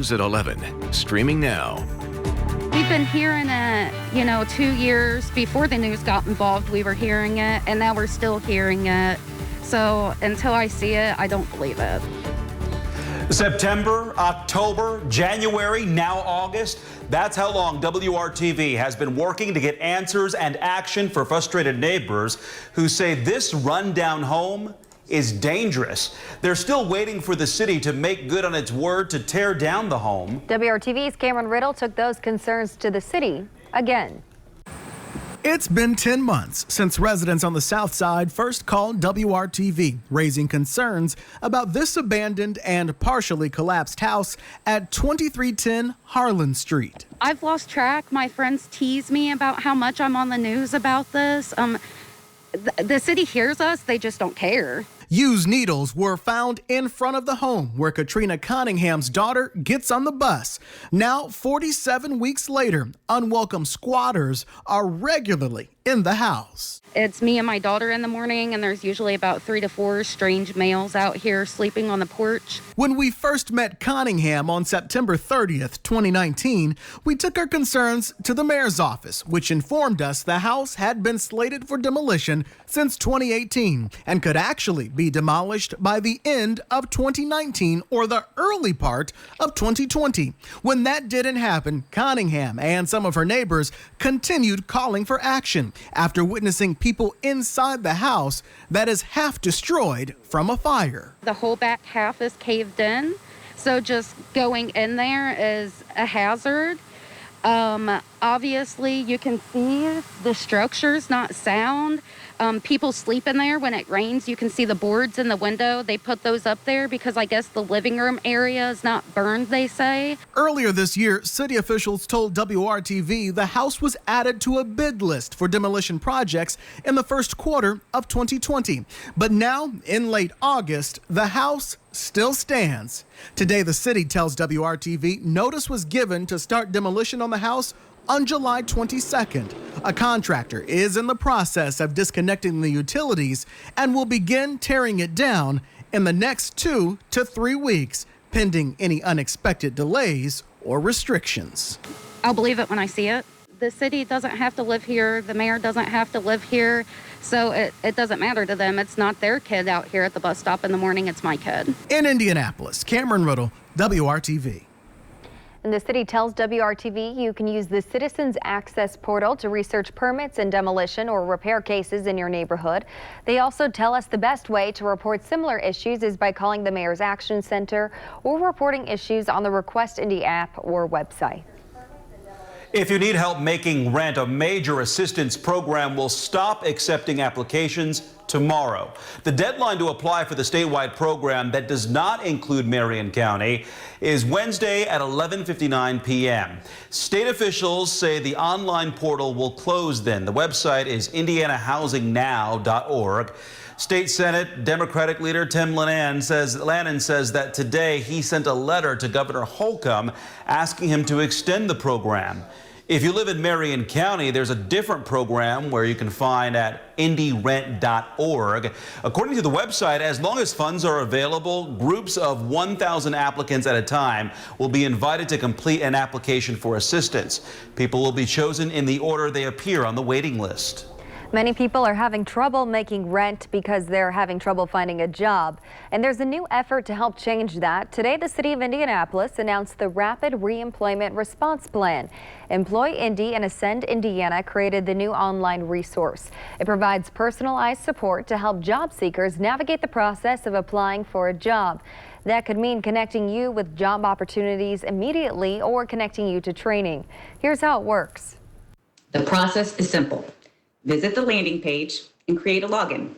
News at 11, streaming now. We've been hearing it, 2 years before the news got involved, we were hearing it, and now we're still hearing it. So until I see it, I don't believe it. September, October, January, now August. That's how long WRTV has been working to get answers and action for frustrated neighbors who say this rundown home is dangerous. They're still waiting for the city to make good on its word to tear down the home. WRTV's Cameron Riddle took those concerns to the city again. It's been 10 months since residents on the south side first called WRTV, raising concerns about this abandoned and partially collapsed house at 2310 Harlan Street. I've lost track. My friends tease me about how much I'm on the news about this. The city hears us, they just don't care. Used needles were found in front of the home where Katrina Cunningham's daughter gets on the bus. Now, 47 weeks later, unwelcome squatters are regularly in the house. It's me and my daughter in the morning, and there's usually about 3 to 4 strange males out here sleeping on the porch. When we first met Cunningham on September 30th, 2019, we took our concerns to the mayor's office, which informed us the house had been slated for demolition since 2018 and could actually be demolished by the end of 2019 or the early part of 2020. When that didn't happen, Cunningham and some of her neighbors continued calling for action after witnessing people inside the house that is half destroyed from a fire. The whole back half is caved in, so just going in there is a hazard. Obviously, you can see the structure's not sound. People sleep in there when it rains. You can see the boards in the window. They put those up there because I guess the living room area is not burned, they say. Earlier this year, city officials told WRTV the house was added to a bid list for demolition projects in the first quarter of 2020. But now, in late August, the house still stands. Today, the city tells WRTV notice was given to start demolition on the house on July 22nd. A contractor is in the process of disconnecting the utilities and will begin tearing it down in the next 2 to 3 weeks, pending any unexpected delays or restrictions. I'll believe it when I see it. The city doesn't have to live here. The mayor doesn't have to live here. So it doesn't matter to them. It's not their kid out here at the bus stop in the morning. It's my kid. In Indianapolis, Cameron Riddle, WRTV. And the city tells WRTV you can use the Citizens Access portal to research permits and demolition or repair cases in your neighborhood. They also tell us the best way to report similar issues is by calling the Mayor's Action Center or reporting issues on the Request Indy app or website. If you need help making rent, a major assistance program will stop accepting applications tomorrow. The deadline to apply for the statewide program that does not include Marion County is Wednesday at 11:59 p.m. State officials say the online portal will close then. The website is indianahousingnow.org. State Senate Democratic leader Tim Lannan says that today he sent a letter to Governor Holcomb asking him to extend the program. If you live in Marion County, there's a different program where you can find at indyrent.org. According to the website, as long as funds are available, groups of 1,000 applicants at a time will be invited to complete an application for assistance. People will be chosen in the order they appear on the waiting list. Many people are having trouble making rent because they're having trouble finding a job. And there's a new effort to help change that. Today, the city of Indianapolis announced the Rapid Reemployment Response Plan. Employ Indy and Ascend Indiana created the new online resource. It provides personalized support to help job seekers navigate the process of applying for a job. That could mean connecting you with job opportunities immediately or connecting you to training. Here's how it works. The process is simple. Visit the landing page and create a login.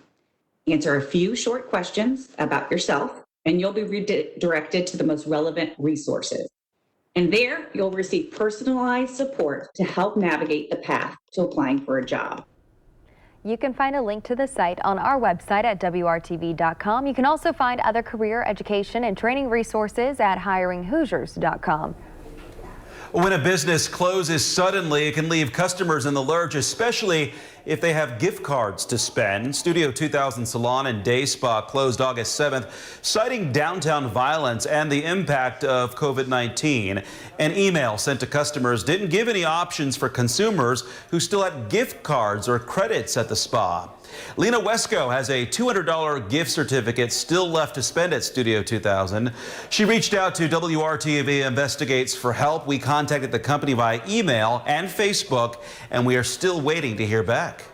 Answer a few short questions about yourself, and you'll be redirected to the most relevant resources. And there, you'll receive personalized support to help navigate the path to applying for a job. You can find a link to the site on our website at WRTV.com. You can also find other career education and training resources at hiringhoosiers.com. When a business closes suddenly, it can leave customers in the lurch, especially if they have gift cards to spend. Studio 2000 Salon and Day Spa closed August 7th, citing downtown violence and the impact of COVID-19. An email sent to customers didn't give any options for consumers who still had gift cards or credits at the spa. Lena Wesco has a $200 gift certificate still left to spend at Studio 2000. She reached out to WRTV Investigates for help. We contacted the company via email and Facebook, and we are still waiting to hear back.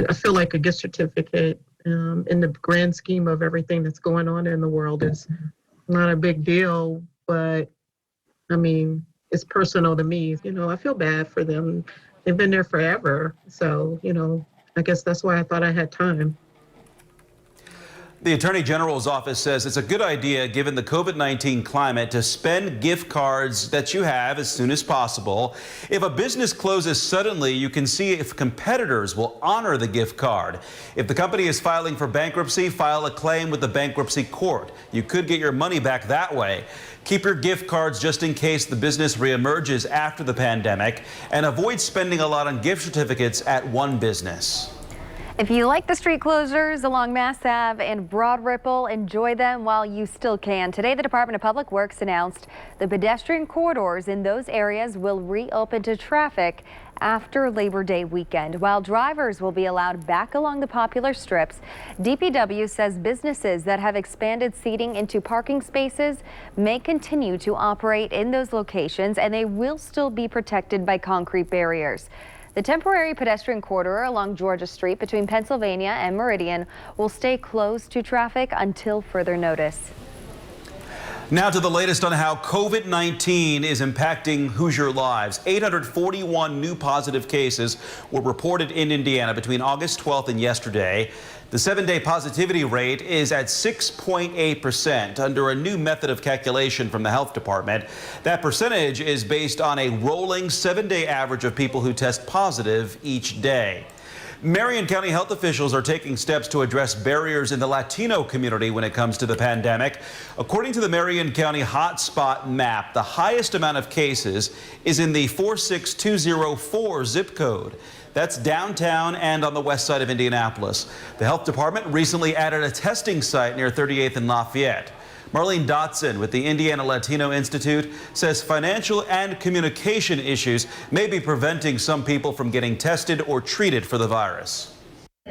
I feel like a gift certificate in the grand scheme of everything that's going on in the world is not a big deal, but I mean, it's personal to me. You know, I feel bad for them. They've been there forever. So, you know, I guess that's why I thought I had time. The Attorney General's office says it's a good idea, given the COVID-19 climate, to spend gift cards that you have as soon as possible. If a business closes suddenly, you can see if competitors will honor the gift card. If the company is filing for bankruptcy, file a claim with the bankruptcy court. You could get your money back that way. Keep your gift cards just in case the business reemerges after the pandemic, and avoid spending a lot on gift certificates at one business. If you like the street closures along Mass Ave and Broad Ripple, enjoy them while you still can. Today, the Department of Public Works announced the pedestrian corridors in those areas will reopen to traffic after Labor Day weekend. While drivers will be allowed back along the popular strips, DPW says businesses that have expanded seating into parking spaces may continue to operate in those locations, and they will still be protected by concrete barriers. The temporary pedestrian corridor along Georgia Street between Pennsylvania and Meridian will stay closed to traffic until further notice. Now to the latest on how COVID-19 is impacting Hoosier lives. 841 new positive cases were reported in Indiana between August 12th and yesterday. The 7-day positivity rate is at 6.8% under a new method of calculation from the health department. That percentage is based on a rolling 7-day average of people who test positive each day. Marion County health officials are taking steps to address barriers in the Latino community when it comes to the pandemic. According to the Marion County hotspot map, the highest amount of cases is in the 46204 zip code. That's downtown and on the west side of Indianapolis. The health department recently added a testing site near 38th and Lafayette. Marlene Dotson with the Indiana Latino Institute says financial and communication issues may be preventing some people from getting tested or treated for the virus.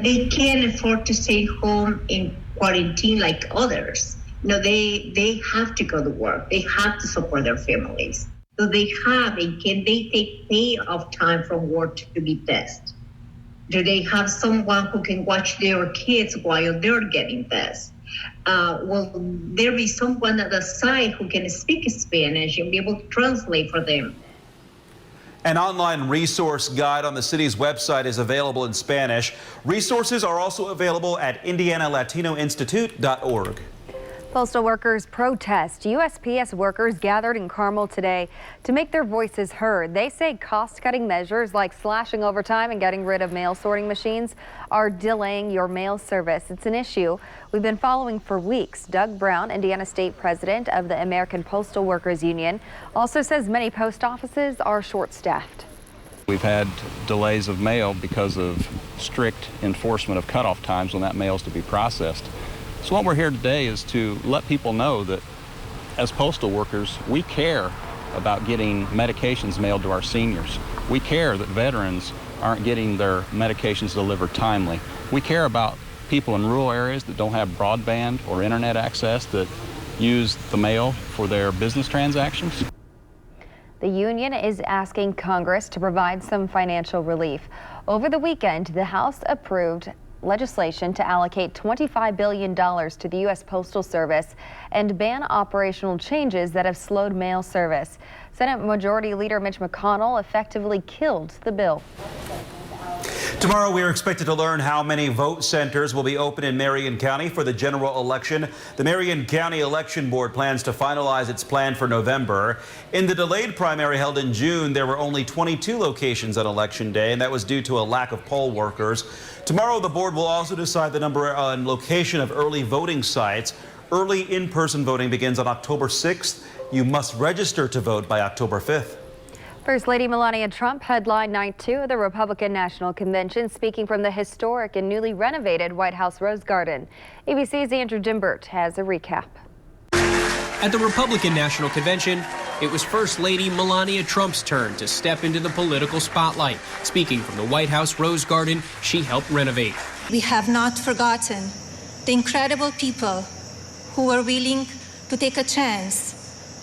They can't afford to stay home in quarantine like others. No, they have to go to work. They have to support their families. So they have, and can they take pay off time from work to be tested? Do they have someone who can watch their kids while they're getting tested? Will there be someone at the side who can speak Spanish and be able to translate for them? An online resource guide on the city's website is available in Spanish. Resources are also available at indianalatinoinstitute.org. Postal workers protest. USPS workers gathered in Carmel today to make their voices heard. They say cost-cutting measures like slashing overtime and getting rid of mail sorting machines are delaying your mail service. It's an issue we've been following for weeks. Doug Brown, Indiana State President of the American Postal Workers Union, also says many post offices are short-staffed. We've had delays of mail because of strict enforcement of cutoff times when that mail is to be processed. So what we're here today is to let people know that as postal workers, we care about getting medications mailed to our seniors. We care that veterans aren't getting their medications delivered timely. We care about people in rural areas that don't have broadband or internet access that use the mail for their business transactions. The union is asking Congress to provide some financial relief. Over the weekend, the House approved legislation to allocate $25 billion to the U.S. Postal Service and ban operational changes that have slowed mail service. Senate Majority Leader Mitch McConnell effectively killed the bill. Tomorrow, we are expected to learn how many vote centers will be open in Marion County for the general election. The Marion County Election Board plans to finalize its plan for November. In the delayed primary held in June, there were only 22 locations on Election Day, and that was due to a lack of poll workers. Tomorrow, the board will also decide the number and location of early voting sites. Early in-person voting begins on October 6th. You must register to vote by October 5th. First Lady Melania Trump headlined night 2 of the Republican National Convention, speaking from the historic and newly renovated White House Rose Garden. ABC's Andrew Dimbert has a recap. At the Republican National Convention, it was First Lady Melania Trump's turn to step into the political spotlight. Speaking from the White House Rose Garden she helped renovate. We have not forgotten the incredible people who were willing to take a chance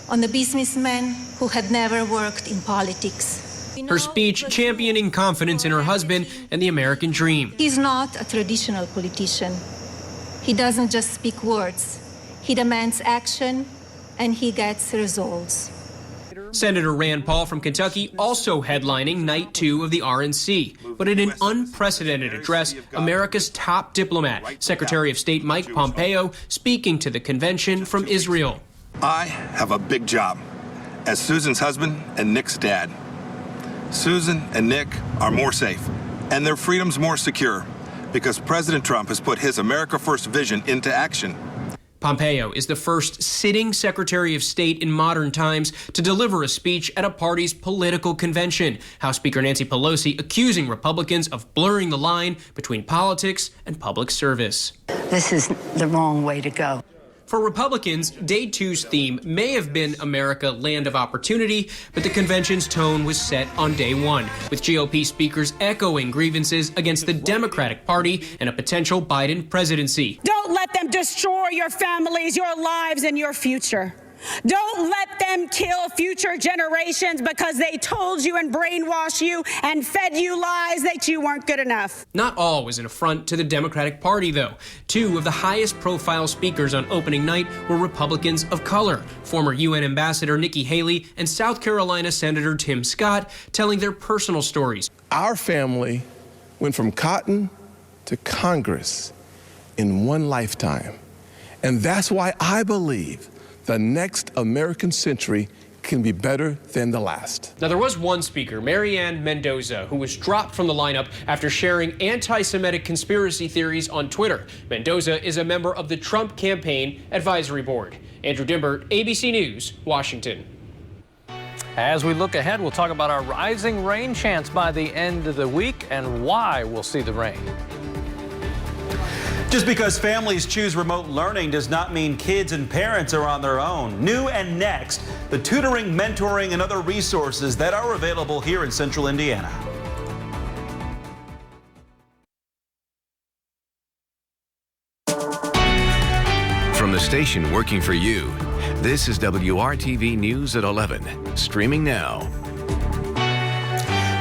on the businessmen who had never worked in politics. Her speech championing confidence in her husband and the American dream. He's not a traditional politician. He doesn't just speak words. He demands action and he gets results. Senator Rand Paul from Kentucky also headlining night 2 of the RNC. But in an unprecedented address, America's top diplomat, Secretary of State Mike Pompeo, speaking to the convention from Israel. I have a big job as Susan's husband and Nick's dad. Susan and Nick are more safe and their freedom's more secure because President Trump has put his America First vision into action. Pompeo is the first sitting Secretary of State in modern times to deliver a speech at a party's political convention. House Speaker Nancy Pelosi accusing Republicans of blurring the line between politics and public service. This is the wrong way to go. For Republicans, Day 2's theme may have been America, Land of Opportunity, but the convention's tone was set on Day 1, with GOP speakers echoing grievances against the Democratic Party and a potential Biden presidency. Don't let them destroy your families, your lives, and your future. Don't let them kill future generations because they told you and brainwashed you and fed you lies that you weren't good enough. Not all was an affront to the Democratic Party, though. 2 of the highest profile speakers on opening night were Republicans of color, former UN Ambassador Nikki Haley and South Carolina Senator Tim Scott, telling their personal stories. Our family went from cotton to Congress in one lifetime. And that's why I believe the next American century can be better than the last. Now, there was one speaker, Marianne Mendoza, who was dropped from the lineup after sharing anti-Semitic conspiracy theories on Twitter. Mendoza is a member of the Trump Campaign Advisory Board. Andrew Dimbert, ABC News, Washington. As we look ahead, we'll talk about our rising rain chance by the end of the week and why we'll see the rain. Just because families choose remote learning does not mean kids and parents are on their own. New and next, the tutoring, mentoring, and other resources that are available here in Central Indiana. From the station working for you, this is WRTV News at 11, streaming now.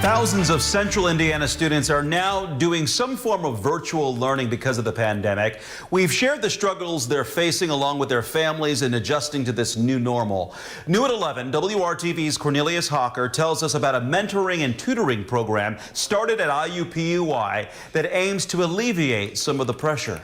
Thousands of Central Indiana students are now doing some form of virtual learning because of the pandemic. We've shared the struggles they're facing along with their families in adjusting to this new normal. New at 11, WRTV's Cornelius Hawker tells us about a mentoring and tutoring program started at IUPUI that aims to alleviate some of the pressure.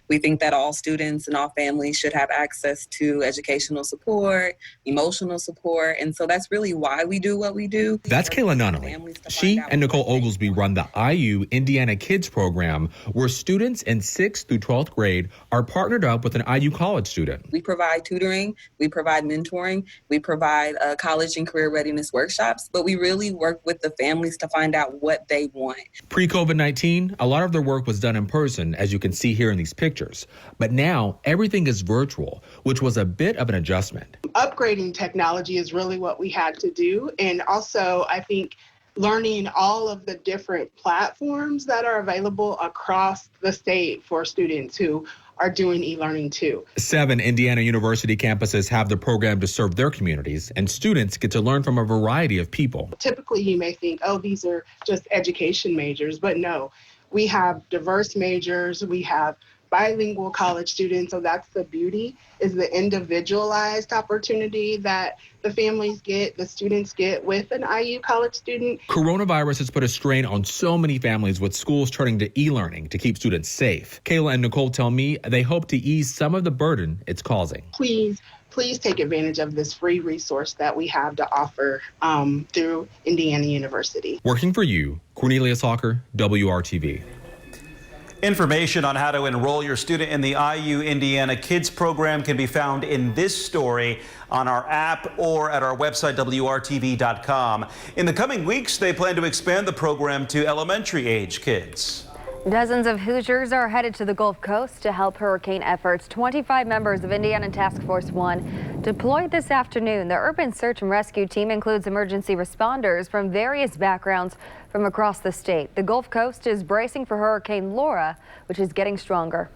We think that all students and all families should have access to educational support, emotional support, and so that's really why we do what we do. That's Kayla Nunnally. She and Nicole Oglesby run the IU Indiana Kids program, where students in 6th through 12th grade are partnered up with an IU college student. We provide tutoring, we provide mentoring, we provide college and career readiness workshops, but we really work with the families to find out what they want. Pre-COVID-19, a lot of their work was done in person, as you can see here in these pictures. But now everything is virtual, which was a bit of an adjustment. Upgrading technology is really what we had to do. And also, I think learning all of the different platforms that are available across the state for students who are doing e-learning too. 7 Indiana University campuses have the program to serve their communities, and students get to learn from a variety of people. Typically, you may think, oh, these are just education majors, but no, we have diverse majors, we have bilingual college students. So that's the beauty, is the individualized opportunity that the families get, the students get with an IU college student. Coronavirus has put a strain on so many families, with schools turning to e-learning to keep students safe. Kayla and Nicole tell me they hope to ease some of the burden it's causing. Please take advantage of this free resource that we have to offer through Indiana University. Working for you, Cornelius Hawker, WRTV. Information on how to enroll your student in the IU Indiana Kids program can be found in this story on our app or at our website, WRTV.com. In the coming weeks, they plan to expand the program to elementary age kids. Dozens of Hoosiers are headed to the Gulf Coast to help hurricane efforts. 25 members of Indiana Task Force 1 deployed this afternoon. The urban search and rescue team includes emergency responders from various backgrounds from across the state. The Gulf Coast is bracing for Hurricane Laura, which is getting stronger.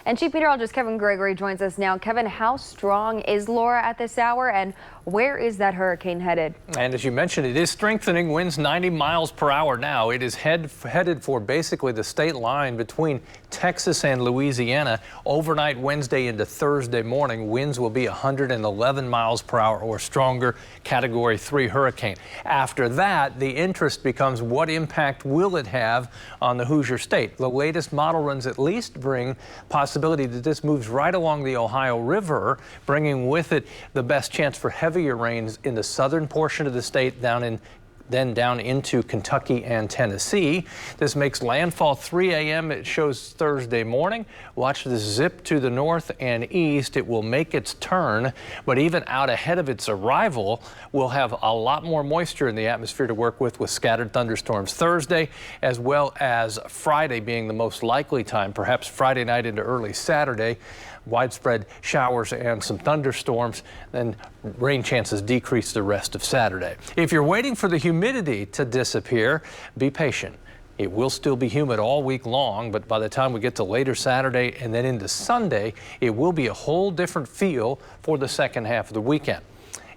And Chief Meteorologist Kevin Gregory joins us now. Kevin, how strong is Laura at this hour, and where is that hurricane headed? And as you mentioned, it is strengthening, winds 90 miles per hour now. It is headed for basically the state line between Texas and Louisiana. Overnight Wednesday into Thursday morning, winds will be 111 miles per hour or stronger, Category 3 hurricane. After that, the interest becomes what impact will it have on the Hoosier State. The latest model runs at least bring possibility that this moves right along the Ohio River, bringing with it the best chance for heavier rains in the southern portion of the state, then down into Kentucky and Tennessee. This makes landfall 3 a.m. It shows Thursday morning. Watch this zip to the north and east. It will make its turn, but even out ahead of its arrival, we'll have a lot more moisture in the atmosphere to work with scattered thunderstorms Thursday, as well as Friday being the most likely time, perhaps Friday night into early Saturday. Widespread showers and some thunderstorms, then rain chances decrease the rest of Saturday. If you're waiting for the humidity to disappear, be patient. It will still be humid all week long, but by the time we get to later Saturday and then into Sunday, it will be a whole different feel for the second half of the weekend.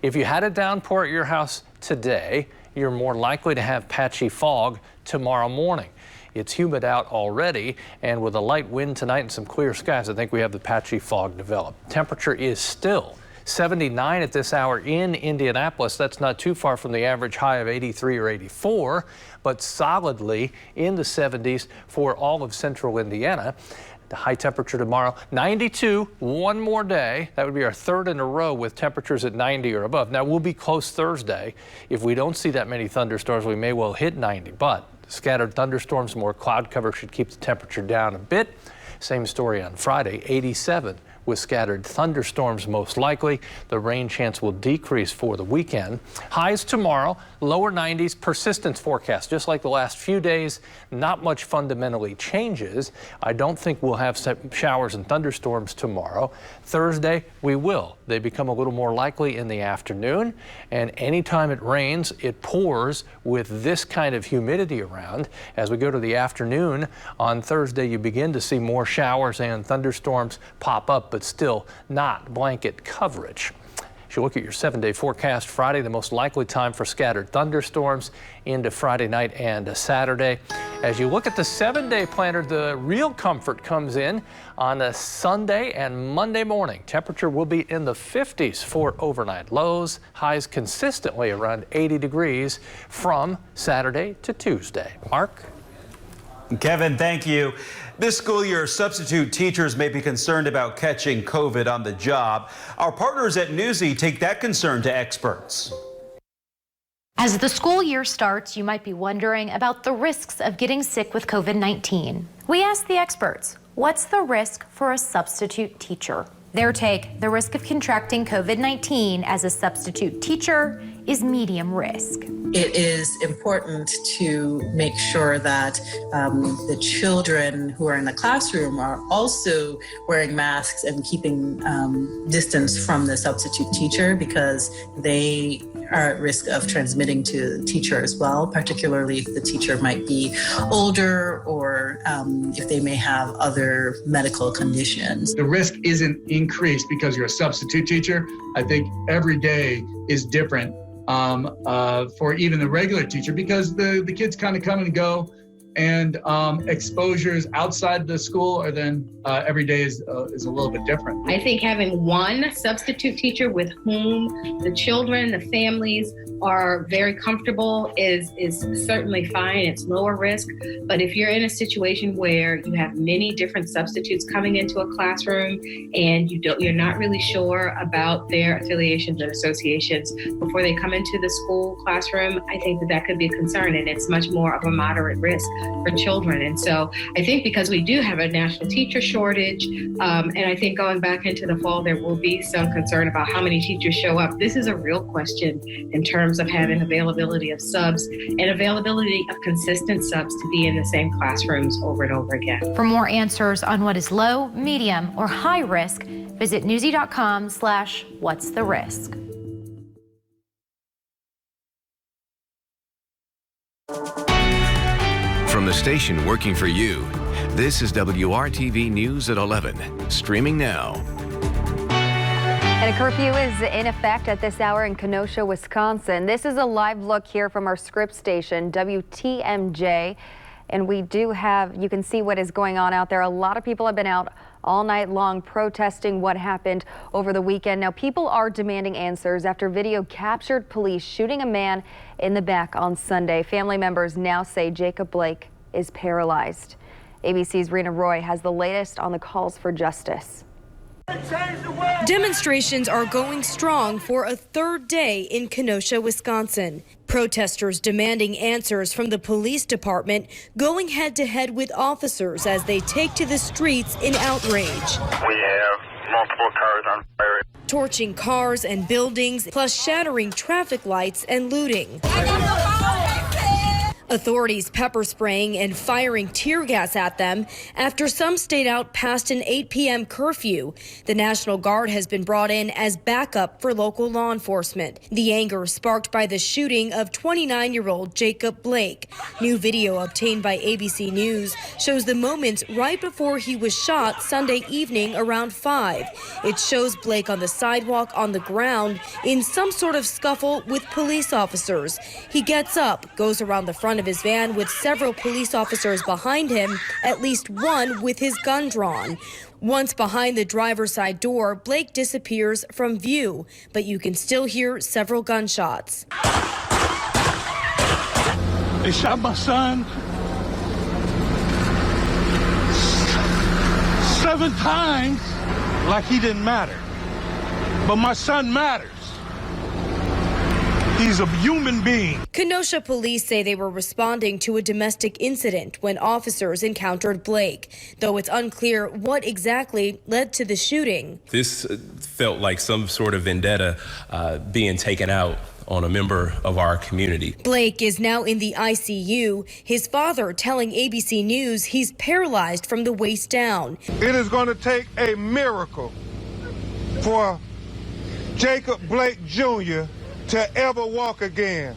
If you had a downpour at your house today, you're more likely to have patchy fog tomorrow morning. It's humid out already, and with a light wind tonight and some clear skies, I think we have the patchy fog develop. Temperature is still 79 at this hour in Indianapolis. That's not too far from the average high of 83 or 84, but solidly in the 70s for all of central Indiana. The high temperature tomorrow, 92, one more day. That would be our third in a row with temperatures at 90 or above. Now, we'll be close Thursday. If we don't see that many thunderstorms, we may well hit 90, but scattered thunderstorms, more cloud cover should keep the temperature down a bit. Same story on Friday, 87 with scattered thunderstorms most likely. The rain chance will decrease for the weekend. Highs tomorrow, lower 90s, persistence forecast. Just like the last few days, not much fundamentally changes. I don't think we'll have showers and thunderstorms tomorrow. Thursday, we will. They become a little more likely in the afternoon, and anytime it rains, it pours with this kind of humidity around. As we go to the afternoon on Thursday, you begin to see more showers and thunderstorms pop up, but still not blanket coverage. As you look at your 7-day forecast, Friday, the most likely time for scattered thunderstorms into Friday night and Saturday. As you look at the 7-day planner, the real comfort comes in on a Sunday and Monday morning. Temperature will be in the 50s for overnight lows, highs consistently around 80 degrees from Saturday to Tuesday. Mark? Kevin, thank you. This school year, substitute teachers may be concerned about catching COVID on the job. Our partners at Newsy take that concern to experts. As the school year starts, you might be wondering about the risks of getting sick with COVID-19. We asked the experts, what's the risk for a substitute teacher? Their take, the risk of contracting COVID-19 as a substitute teacher is medium risk. It is important to make sure that the children who are in the classroom are also wearing masks and keeping distance from the substitute teacher, because they are at risk of transmitting to the teacher as well, particularly if the teacher might be older or if they may have other medical conditions. The risk isn't increased because you're a substitute teacher. I think every day is different for even the regular teacher, because the kids kind of come and go, and exposures outside the school are then every day is a little bit different. I think having one substitute teacher with whom the children, the families are very comfortable is certainly fine. It's lower risk. But if you're in a situation where you have many different substitutes coming into a classroom and you're not really sure about their affiliations and associations before they come into the school classroom, I think that could be a concern, and it's much more of a moderate risk for children. And so I think because we do have a national teacher shortage, and I think going back into the fall, there will be some concern about how many teachers show up. This is a real question in terms of having availability of subs and availability of consistent subs to be in the same classrooms over and over again. For more answers on what is low, medium, or high risk, visit newsy.com/what's the risk. From the station working for you, this is WRTV News at 11, streaming now. And a curfew is in effect at this hour in Kenosha, Wisconsin. This is a live look here from our Scripps station, WTMJ. And we do have, you can see what is going on out there. A lot of people have been out all night long protesting what happened over the weekend. Now, people are demanding answers after video captured police shooting a man in the back on Sunday. Family members now say Jacob Blake is paralyzed. ABC's Rena Roy has the latest on the calls for justice. Demonstrations are going strong for a third day in Kenosha, Wisconsin. Protesters demanding answers from the police department, going head-to-head with officers as they take to the streets in outrage. We have multiple cars on fire. Torching cars and buildings, plus shattering traffic lights and looting. Authorities pepper spraying and firing tear gas at them after some stayed out past an 8 p.m. curfew. The National Guard has been brought in as backup for local law enforcement. The anger sparked by the shooting of 29-year-old Jacob Blake. New video obtained by ABC News shows the moments right before he was shot Sunday evening around 5. It shows Blake on the sidewalk on the ground in some sort of scuffle with police officers. He gets up, goes around the front of his van with several police officers behind him, at least one with his gun drawn. Once behind the driver's side door, Blake disappears from view, but you can still hear several gunshots. They shot my son 7 times like he didn't matter. But my son matters. He's a human being. Kenosha police say they were responding to a domestic incident when officers encountered Blake, though it's unclear what exactly led to the shooting. This felt like some sort of vendetta being taken out on a member of our community. Blake is now in the ICU, his father telling ABC News he's paralyzed from the waist down. It is going to take a miracle for Jacob Blake Jr. to ever walk again.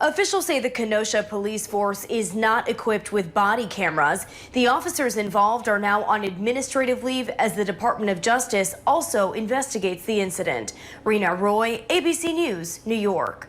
Officials say the Kenosha police force is not equipped with body cameras. The officers involved are now on administrative leave as the Department of Justice also investigates the incident. Rena Roy, ABC News, New York.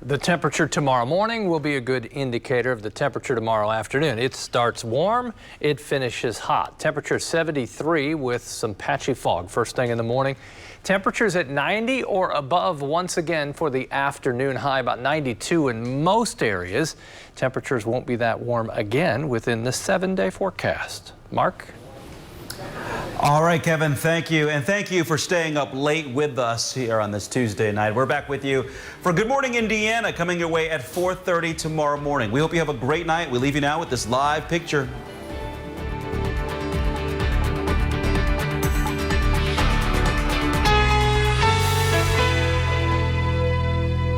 The temperature tomorrow morning will be a good indicator of the temperature tomorrow afternoon. It starts warm, it finishes hot. Temperature 73 with some patchy fog first thing in the morning. Temperatures at 90 or above once again for the afternoon high, about 92 in most areas. Temperatures won't be that warm again within the 7-day forecast. Mark? All right, Kevin, thank you. And thank you for staying up late with us here on this Tuesday night. We're back with you for Good Morning Indiana, coming your way at 4:30 tomorrow morning. We hope you have a great night. We leave you now with this live picture.